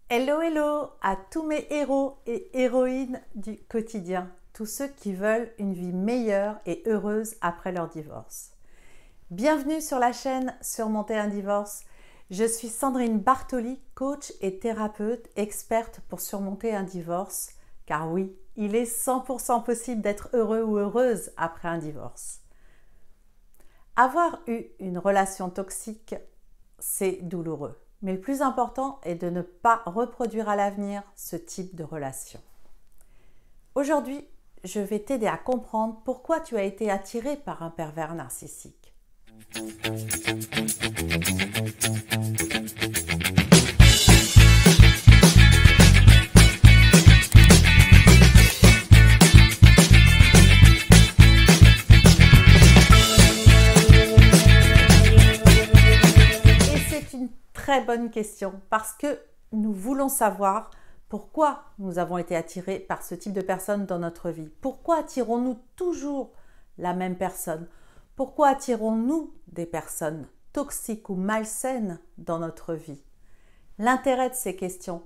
Hello, hello à tous mes héros et héroïnes du quotidien, tous ceux qui veulent une vie meilleure et heureuse après leur divorce. Bienvenue sur la chaîne Surmonter un divorce. Je suis Sandrine Bartoli, coach et thérapeute experte pour surmonter un divorce, car oui, il est 100% possible d'être heureux ou heureuse après un divorce. Avoir eu une relation toxique, c'est douloureux. Mais le plus important est de ne pas reproduire à l'avenir ce type de relation. Aujourd'hui, je vais t'aider à comprendre pourquoi tu as été attiré par un pervers narcissique. Très bonne question parce que nous voulons savoir pourquoi nous avons été attirés par ce type de personne dans notre vie. Pourquoi attirons-nous toujours la même personne? Pourquoi attirons-nous des personnes toxiques ou malsaines dans notre vie? L'intérêt de ces questions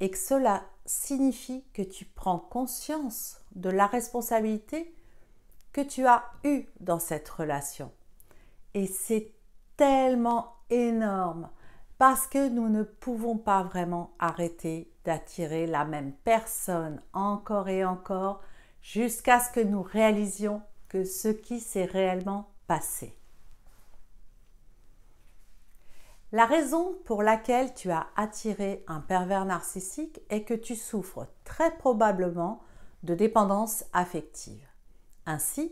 est que cela signifie que tu prends conscience de la responsabilité que tu as eue dans cette relation. Et c'est tellement énorme. Parce que nous ne pouvons pas vraiment arrêter d'attirer la même personne encore et encore jusqu'à ce que nous réalisions que ce qui s'est réellement passé. La raison pour laquelle tu as attiré un pervers narcissique est que tu souffres très probablement de dépendance affective. Ainsi,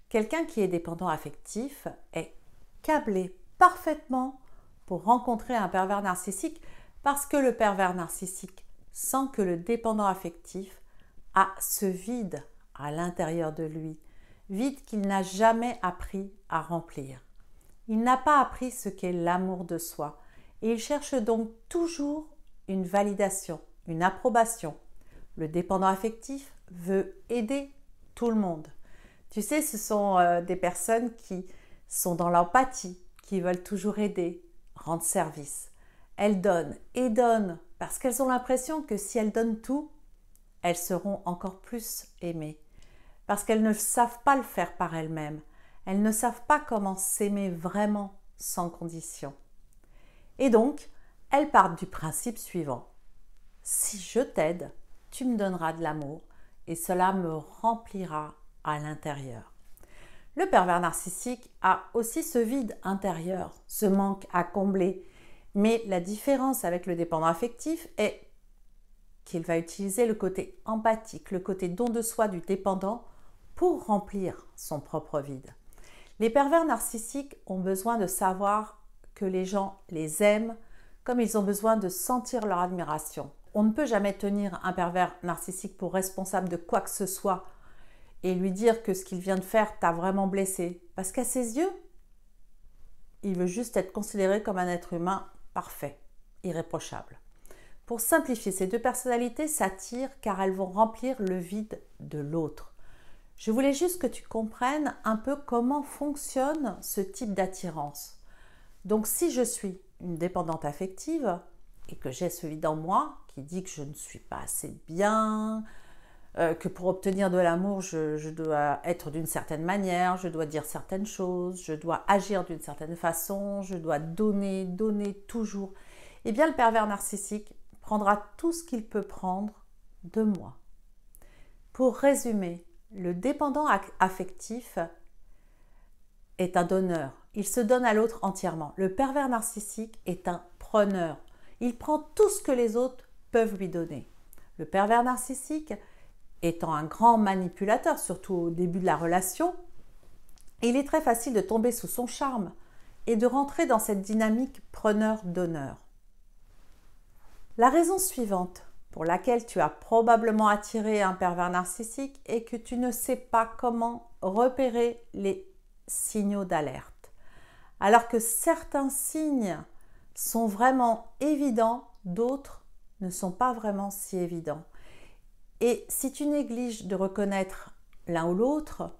quelqu'un qui est dépendant affectif est câblé parfaitement pour rencontrer un pervers narcissique parce que le pervers narcissique sent que le dépendant affectif a ce vide à l'intérieur de lui, vide qu'il n'a jamais appris à remplir. Il n'a pas appris ce qu'est l'amour de soi et il cherche donc toujours une validation, une approbation. Le dépendant affectif veut aider tout le monde. Tu sais, ce sont des personnes qui sont dans l'empathie, qui veulent toujours aider, rendre service. Elles donnent et donnent parce qu'elles ont l'impression que si elles donnent tout, elles seront encore plus aimées. Parce qu'elles ne savent pas le faire par elles-mêmes. Elles ne savent pas comment s'aimer vraiment sans condition. Et donc, elles partent du principe suivant. Si je t'aide, tu me donneras de l'amour et cela me remplira à l'intérieur. Le pervers narcissique a aussi ce vide intérieur, ce manque à combler. Mais la différence avec le dépendant affectif est qu'il va utiliser le côté empathique, le côté don de soi du dépendant pour remplir son propre vide. Les pervers narcissiques ont besoin de savoir que les gens les aiment comme ils ont besoin de sentir leur admiration. On ne peut jamais tenir un pervers narcissique pour responsable de quoi que ce soit et lui dire que ce qu'il vient de faire t'a vraiment blessé. Parce qu'à ses yeux, il veut juste être considéré comme un être humain parfait, irréprochable. Pour simplifier, ces deux personnalités s'attirent car elles vont remplir le vide de l'autre. Je voulais juste que tu comprennes un peu comment fonctionne ce type d'attirance. Donc si je suis une dépendante affective et que j'ai ce vide en moi qui dit que je ne suis pas assez bien, que pour obtenir de l'amour, je dois être d'une certaine manière, je dois dire certaines choses, je dois agir d'une certaine façon, je dois donner toujours. Eh bien, le pervers narcissique prendra tout ce qu'il peut prendre de moi. Pour résumer, le dépendant affectif est un donneur. Il se donne à l'autre entièrement. Le pervers narcissique est un preneur. Il prend tout ce que les autres peuvent lui donner. Le pervers narcissique étant un grand manipulateur, surtout au début de la relation, il est très facile de tomber sous son charme et de rentrer dans cette dynamique preneur-donneur. La raison suivante pour laquelle tu as probablement attiré un pervers narcissique est que tu ne sais pas comment repérer les signaux d'alerte. Alors que certains signes sont vraiment évidents, d'autres ne sont pas vraiment si évidents. Et si tu négliges de reconnaître l'un ou l'autre,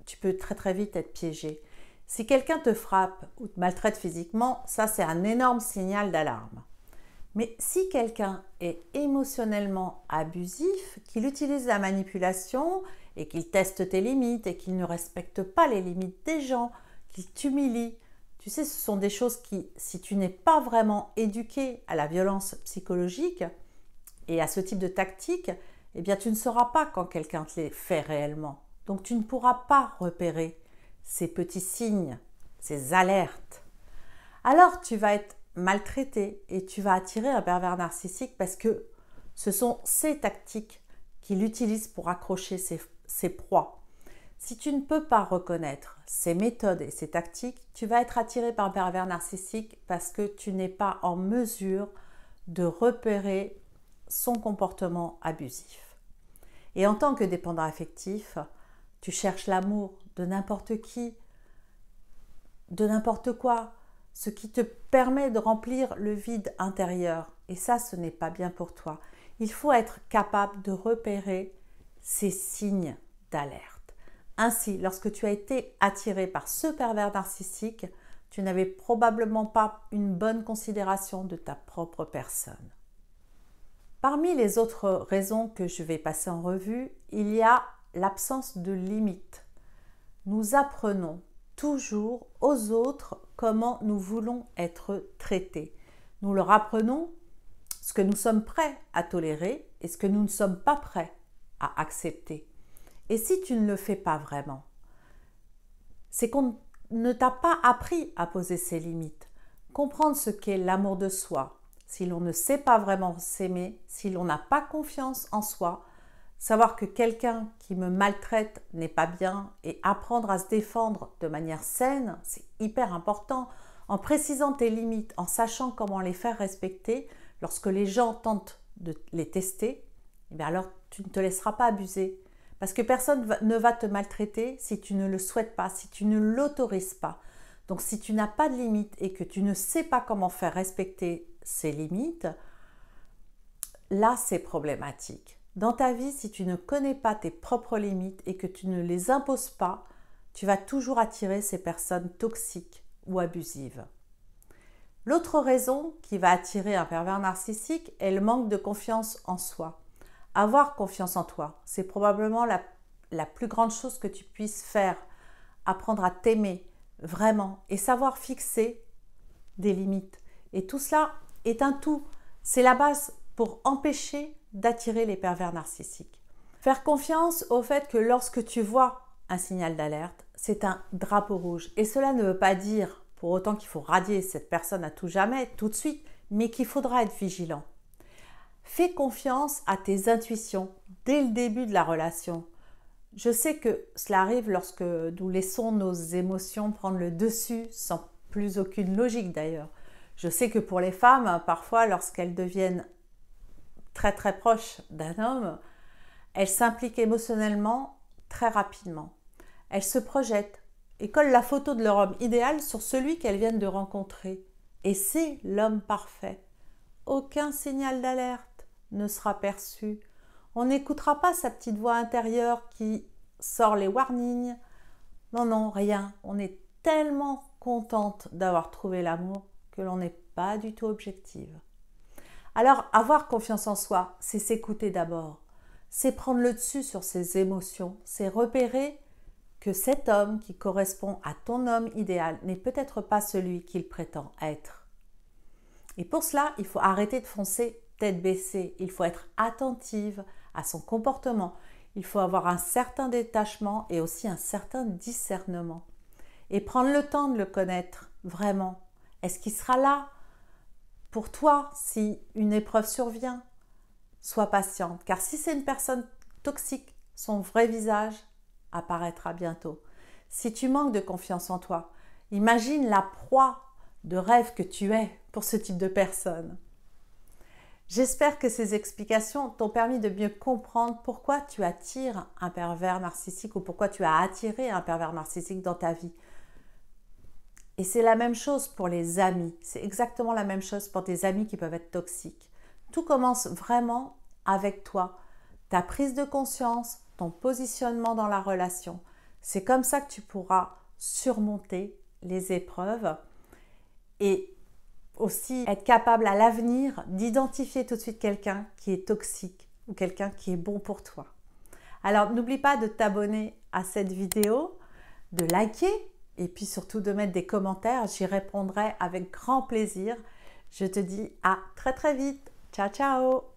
tu peux très très vite être piégé. Si quelqu'un te frappe ou te maltraite physiquement, ça c'est un énorme signal d'alarme. Mais si quelqu'un est émotionnellement abusif, qu'il utilise la manipulation et qu'il teste tes limites et qu'il ne respecte pas les limites des gens, qu'il t'humilie, tu sais, ce sont des choses qui, si tu n'es pas vraiment éduqué à la violence psychologique et à ce type de tactique, eh bien tu ne sauras pas quand quelqu'un te les fait réellement. Donc tu ne pourras pas repérer ces petits signes, ces alertes. Alors tu vas être maltraité et tu vas attirer un pervers narcissique parce que ce sont ces tactiques qu'il utilise pour accrocher ses proies. Si tu ne peux pas reconnaître ces méthodes et ces tactiques, tu vas être attiré par un pervers narcissique parce que tu n'es pas en mesure de repérer son comportement abusif. Et en tant que dépendant affectif, tu cherches l'amour de n'importe qui, de n'importe quoi, ce qui te permet de remplir le vide intérieur. Et ça, ce n'est pas bien pour toi. Il faut être capable de repérer ces signes d'alerte. Ainsi, lorsque tu as été attiré par ce pervers narcissique, tu n'avais probablement pas une bonne considération de ta propre personne. Parmi les autres raisons que je vais passer en revue, il y a l'absence de limites. Nous apprenons toujours aux autres comment nous voulons être traités. Nous leur apprenons ce que nous sommes prêts à tolérer et ce que nous ne sommes pas prêts à accepter. Et si tu ne le fais pas vraiment, c'est qu'on ne t'a pas appris à poser ses limites, comprendre ce qu'est l'amour de soi. Si l'on ne sait pas vraiment s'aimer, si l'on n'a pas confiance en soi, savoir que quelqu'un qui me maltraite n'est pas bien et apprendre à se défendre de manière saine, c'est hyper important. En précisant tes limites, en sachant comment les faire respecter, lorsque les gens tentent de les tester, eh bien alors tu ne te laisseras pas abuser. Parce que personne ne va te maltraiter si tu ne le souhaites pas, si tu ne l'autorises pas. Donc si tu n'as pas de limites et que tu ne sais pas comment faire respecter ces limites, là c'est problématique. Dans ta vie, si tu ne connais pas tes propres limites et que tu ne les imposes pas, tu vas toujours attirer ces personnes toxiques ou abusives. L'autre raison qui va attirer un pervers narcissique est le manque de confiance en soi. Avoir confiance en toi, c'est probablement la plus grande chose que tu puisses faire. Apprendre à t'aimer vraiment et savoir fixer des limites. Et tout cela est un tout. C'est la base pour empêcher d'attirer les pervers narcissiques. Faire confiance au fait que lorsque tu vois un signal d'alerte, c'est un drapeau rouge. Et cela ne veut pas dire pour autant qu'il faut radier cette personne à tout jamais, tout de suite, mais qu'il faudra être vigilant. Fais confiance à tes intuitions dès le début de la relation. Je sais que cela arrive lorsque nous laissons nos émotions prendre le dessus, sans plus aucune logique d'ailleurs. Je sais que pour les femmes, parfois lorsqu'elles deviennent très très proches d'un homme, elles s'impliquent émotionnellement très rapidement. Elles se projettent et collent la photo de leur homme idéal sur celui qu'elles viennent de rencontrer. Et c'est l'homme parfait. Aucun signal d'alerte ne sera perçu. On n'écoutera pas sa petite voix intérieure qui sort les warnings. Non, non, rien. On est tellement contente d'avoir trouvé l'amour que l'on n'est pas du tout objective. Alors, avoir confiance en soi, c'est s'écouter d'abord. C'est prendre le dessus sur ses émotions. C'est repérer que cet homme qui correspond à ton homme idéal n'est peut-être pas celui qu'il prétend être. Et pour cela, il faut arrêter de foncer tête baissée. Il faut être attentive à son comportement. Il faut avoir un certain détachement et aussi un certain discernement. Et prendre le temps de le connaître vraiment. Est-ce qu'il sera là pour toi si une épreuve survient? Sois patiente, car si c'est une personne toxique, son vrai visage apparaîtra bientôt. Si tu manques de confiance en toi, imagine la proie de rêve que tu es pour ce type de personne. J'espère que ces explications t'ont permis de mieux comprendre pourquoi tu attires un pervers narcissique ou pourquoi tu as attiré un pervers narcissique dans ta vie. Et c'est la même chose pour les amis. C'est exactement la même chose pour tes amis qui peuvent être toxiques. Tout commence vraiment avec toi, ta prise de conscience, ton positionnement dans la relation. C'est comme ça que tu pourras surmonter les épreuves et aussi être capable à l'avenir d'identifier tout de suite quelqu'un qui est toxique ou quelqu'un qui est bon pour toi. Alors n'oublie pas de t'abonner à cette vidéo, de liker et puis surtout de mettre des commentaires. J'y répondrai avec grand plaisir. Je te dis à très très vite. Ciao ciao!